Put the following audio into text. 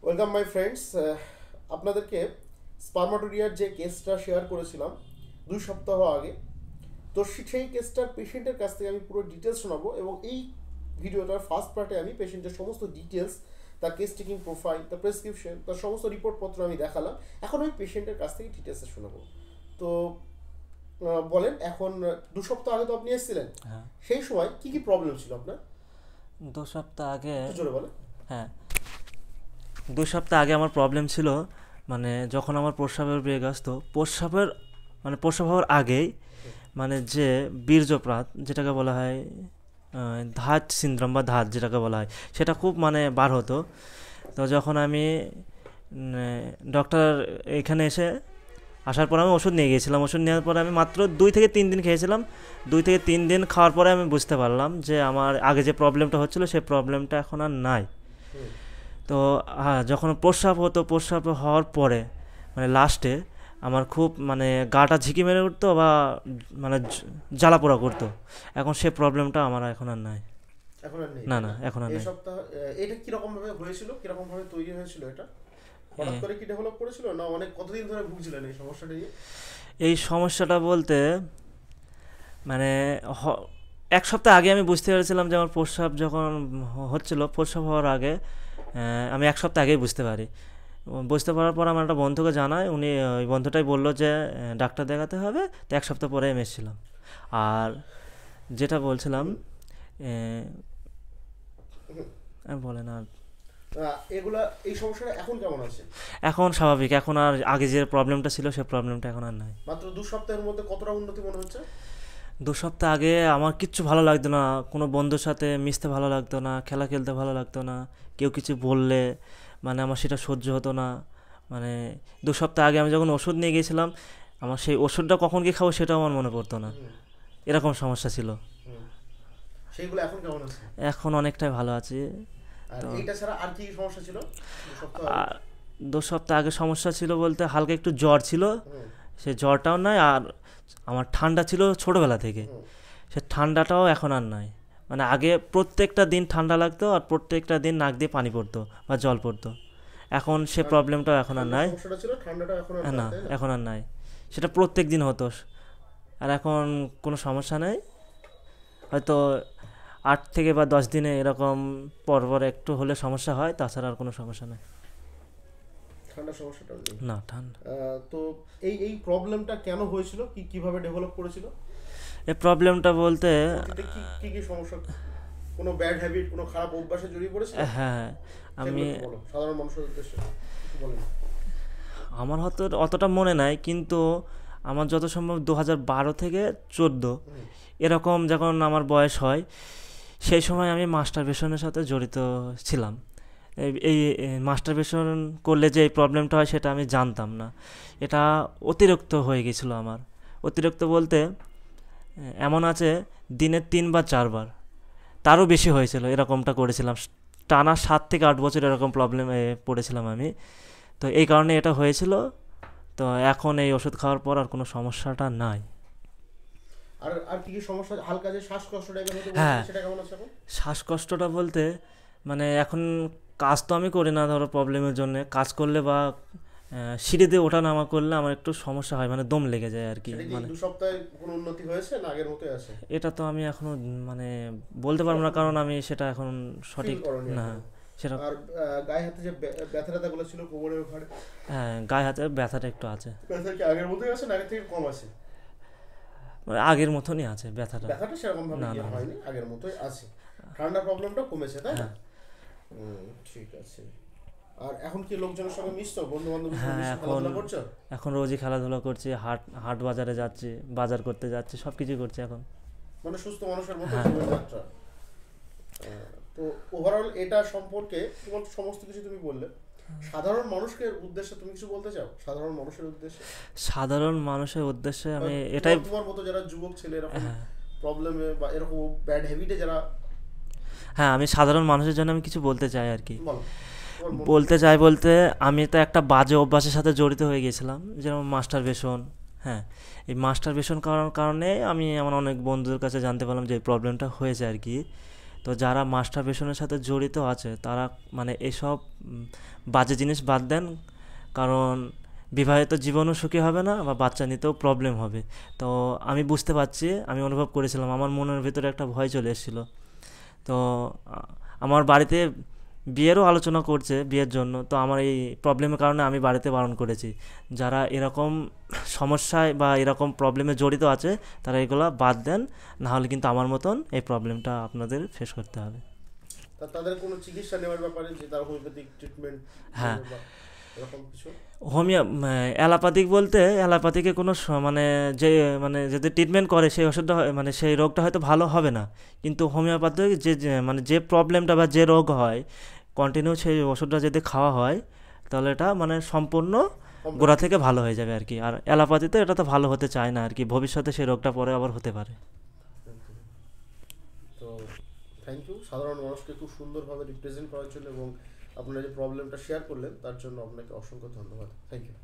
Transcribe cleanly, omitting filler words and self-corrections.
Welcome my friends. আপনাদেরকে স্পার্মাটোরিয়ার যে কেসটা শেয়ার করেছিলাম 2 সপ্তাহ আগে, তো সেই কেসটার পেশেন্টের কাছ থেকে আমি পুরো ডিটেলস শোনাবো এবং এই ভিডিওটার ফার্স্ট পার্টে আমি পেশেন্টের সমস্ত ডিটেলস, তার কেস টেকিং প্রোফাইল, তার প্রেসক্রিপশন, তার সমস্ত রিপোর্টপত্র আমি দেখালাম। এখন আমি পেশেন্টের কাছ থেকে ডিটেলসে শোনাবো। তো বলেন, এখন 2 সপ্তাহ আগে তো আপনি এসেছিলেন, হ্যাঁ, সেই সময় কি কি প্রবলেম ছিল আপনার? 2 সপ্তাহ আগে। একটু জোরে বলেন। হ্যাঁ, 2 সপ্তাহ আগে আমার প্রবলেম ছিল, মানে যখন আমার প্রস্রাবের বেগ আসতো, প্রস্রাব হওয়ার আগেই, মানে যে বীর্যপাত যেটাকে বলা হয়, ধাত সিনড্রোম বা ধাত যেটাকে বলা হয়, সেটা খুব মানে বার হতো। তো যখন আমি ডক্টর এখানে আসার পর আমি ওষুধ নিয়ে গিয়েছিলাম। ওষুধ নেওয়ার পরে আমি মাত্র 2 থেকে 3 দিন খেয়েছিলাম। 2 থেকে 3 দিন খাওয়ার পরে আমি বুঝতে পারলাম যে আমার আগে যে প্রবলেমটা হচ্ছিলো সেই প্রবলেমটা এখন আর নাই। তো হ্যাঁ, যখন প্রস্রাব হওয়ার পরে মানে লাস্টে আমার খুব মানে গাটা ঝিঁকি মেরে উঠতো বা মানে জ্বালা পোড়া করতো। এখন সে প্রবলেমটা আমার এখন আর নাই। এখন আর নেই, না তাই না, না? এখন আর এই নাই। সপ্তাহ এটা কিরকম ভাবে হয়েছিল, কিরকম ভাবে তৈরি হয়েছিল এটা? হঠাৎ করে কি ডেভেলপ করেছিল, না অনেক কতদিন ধরে ভুগছিলেন এই সমস্যাটা নিয়ে? এই সমস্যাটা বলতে মানে 1 সপ্তাহ আগে আমি বুঝতে পেরেছিলাম যে আমার প্রস্রাব যখন হচ্ছিল, প্রস্রাব হওয়ার আগে আমি 1 সপ্তাহ আগেই বুঝতে পারি। বুঝতে পারার পর আমার একটা বন্ধুকে জানায়, উনি ওই বন্ধুটাই বললো যে ডাক্তার দেখাতে হবে। তো 1 সপ্তাহ পরে আমি এসেছিলাম। আর যেটা বলছিলাম, আহ, হুম। আমি বলেন আর। এগুলা, এই সমস্যাটা এখন কেমন আছে? এখন স্বাভাবিক, এখন আর আগে যে প্রবলেমটা ছিল সে প্রবলেমটা এখন আর নাই। মাত্র 2 সপ্তাহের মধ্যে কতটা উন্নতি মনে হচ্ছে? 2 সপ্তাহ আগে আমার কিচ্ছু ভালো লাগতো না, কোনো বন্ধুর সাথে মিশতে ভালো লাগতো না, খেলা খেলতে ভালো লাগতো না, কেউ কিছু বললে মানে আমার সেটা সহ্য হতো না। মানে 2 সপ্তাহ আগে আমি যখন ওষুধ নিয়ে গিয়েছিলাম, আমার সেই ওষুধটা কখন কি খাবো সেটাও আমার মনে পড়তো না। হুম। এরকম সমস্যা ছিল। হুম। সেইগুলো এখন কেমন আছে? এখন অনেকটাই ভালো আছি। আর তো এইটা ছাড়া আর কি কি সমস্যা ছিল 2 সপ্তাহ আগে? আর 2 সপ্তাহ আগে সমস্যা ছিল বলতে হালকা একটু জ্বর ছিল, হুম। সে জ্বরটাও নাই। আর আমার ঠান্ডা ছিল ছোটোবেলা থেকে, হুম। সে ঠান্ডাটাও এখন আর নাই। মানে আগে প্রত্যেকটা দিন ঠান্ডা লাগতো আর প্রত্যেকটা দিন নাক দিয়ে পানি পড়তো বা জল পড়তো। এখন সে প্রবলেমটাও এখন আর ঠান্ডার নাই। সমস্যাটা ছিল, ঠান্ডাটা এখন আর নাই, না, তাই না? এখন আর নাই। সেটা প্রত্যেক দিন হতো। আর এখন কোনো সমস্যা নেই। হয়তো 8 থেকে বা 10 দিনে এরকম পরপর একটু হলে সমস্যা হয়, তাছাড়া আর কোনো সমস্যা নেই। ঠান্ডার সমস্যাটাও নেই। না, ঠান্ডা তো এই এই প্রবলেমটা কেন হয়েছিল, কিভাবে ডেভেলপ করেছিল? এই প্রবলেমটা বলতে অতীতে কি কি কি সমস্যা, কোনো ব্যাড হ্যাবিট, কোনো খারাপ অভ্যাসে জড়িয়ে পড়েছিল? হ্যাঁ, সেগুলো আমি একটু বলো, সাধারণ মানুষের উদ্দেশ্যে একটু বলেন। আমার হয়তো অতটা মনে নাই, কিন্তু আমার যত সম্ভব 2012 থেকে 2014 হুম। এরকম যখন আমার বয়স হয়, সেই সময় আমি মাস্টারবেশনের সাথে জড়িত ছিলাম। এই মাস্টারবেশন করলে যে এই প্রবলেমটা হয় সেটা আমি জানতাম না। এটা অতিরিক্ত হয়ে গেছিলো আমার। অতিরিক্ত বলতে এমন আছে, দিনে 3 বা 4 বার, তারও বেশি হয়েছিল। এরকমটা করেছিলাম টানা 7 থেকে 8 বছর, এরকম প্রবলেমে পড়েছিলাম আমি। তো এই কারণে এটা হয়েছিল। তো এখন এই ওষুধ খাওয়ার পর আর কোনো সমস্যাটা নাই। আর আর কি কি সমস্যা, হালকা যে শ্বাসকষ্ট টাইপের হতে বলছেন, হ্যাঁ, সেটা কেমন আছে এখন? শ্বাসকষ্টটা বলতে মানে এখন কাজ তো আমি করি না, ধরো প্রবলেমের জন্য। কাজ করলে বা সিঁড়িতে ওঠা নামা করলে আমার একটু সমস্যা হয়, মানে দম লেগে যায় আর কি। সেটা কি মানে 2 সপ্তাহে কোনো উন্নতি হয়েছে, না আগের মতোই আছে? এটা তো আমি এখনো মানে বলতে পারবো না, কারণ আমি সেটা এখন ফিল সঠিক করনি না এখন? সেটা। আর গায়ে হাতে যে ব্যথা ট্যাথাগুলো ছিল কোমরের ওখানে, হ্যাঁ, গায়ে হাতে ব্যথাটা একটু আছে। ব্যথা কি আগের মতোই আছে, না আগের থেকে কম আছে? মানে আগের মতনই আছে ব্যথাটা। ব্যথাটা সেরকম ভাবে না, ইয়ে না, না। হয়নি, আগের মতোই আছে। ঠান্ডার প্রবলেমটা কমেছে, তাই না? হ্যাঁ, ঠিক আছে। আর এখন কি লোকজনের সঙ্গে মিশছো, বন্ধু বান্ধবের সঙ্গে হ্যাঁ, মিশে এখন খেলাধুলা করছো? এখন রোজই খেলাধুলা করছি, হাট হাট বাজারে যাচ্ছি, বাজার করতে যাচ্ছি, সব কিছুই করছি এখন। মানে সুস্থ মানুষের মতো হ্যাঁ, জীবনযাত্রা। তো ওভারঅল এটা সম্পর্কে তোমার সমস্ত কিছু তুমি বললে, সাধারণ মানুষকে উদ্দেশ্যে তুমি কিছু বলতে চাও? সাধারণ মানুষের উদ্দেশ্যে, সাধারণ মানুষের উদ্দেশ্যে বা আমি এটাই। তোমার তোমার মতো যারা যুবক ছেলে এরকম হ্যাঁ, প্রবলেমে বা এরকম ব্যাড হ্যাবিটে যারা, হ্যাঁ, আমি সাধারণ মানুষের জন্য আমি কিছু বলতে চাই আর কি। বলো তোমার মন থেকে বলতে বলো। চাই বলতে, আমি তো একটা বাজে অভ্যাসের সাথে জড়িত হয়ে গেছিলাম, যেমন মাস্টারবেশন। হ্যাঁ, এই মাস্টারবেশন করার কারণে আমি আমার অনেক বন্ধুদের কাছে জানতে পারলাম যে এই প্রবলেমটা হয়েছে আর কি। তো তো যারা মাস্টারবেশনের সাথে জড়িত আছে তারা মানে এসব বাজে জিনিস বাদ দেন, কারণ বিবাহিত জীবনও সুখী হবে না বা বাচ্চা নিতেও প্রবলেম হবে। তো আমি বুঝতে পারছি, আমি অনুভব করেছিলাম, আমার মনের ভিতরে একটা ভয় চলে এসেছিলো। তো আমার বাড়িতে বিয়েরও আলোচনা করছে বিয়ের জন্য, তো আমার এই প্রবলেমের কারণে আমি বাড়িতে বারণ করেছি যারা এরকম সমস্যায় বা এরকম প্রবলেমে জড়িত আছে তারা এগুলো বাদ দেন, না হলে কিন্তু আমার মতন এই প্রবলেমটা আপনাদের ফেস করতে হবে। তাদের কোনো চিকিৎসা নেওয়ার ব্যাপারে, যে তারা হোমিওপ্যাথিক ট্রিটমেন্ট হ্যাঁ, এরকম কিছু? হোমিও অ্যালোপ্যাথিক বলতে অ্যালোপ্যাথিকে কোনো মানে যে মানে যদি ট্রিটমেন্ট করে সেই ওষুধটা মানে সেই রোগটা হয়তো ভালো হবে না, কিন্তু হোমিওপ্যাথিক মানে যে প্রবলেমটা বা যে রোগ হয় কন্টিনিউ সেই ওষুধটা যদি খাওয়া হয় তাহলে এটা মানে সম্পূর্ণ গোড়া থেকে ভালো হয়ে যাবে আর কি। আর অ্যালোপ্যাথিতে এটা তো ভালো হতে চায় না আর কি, ভবিষ্যতে সেই রোগটা পরে আবার হতে পারে। তো থ্যাংক ইউ সাধারণ মানুষকে খুব সুন্দরভাবে রিপ্রেজেন্ট করার জন্য এবং আপনারা যে প্রবলেমটা শেয়ার করলেন তার জন্য আপনাকে অসংখ্য ধন্যবাদ। Thank you.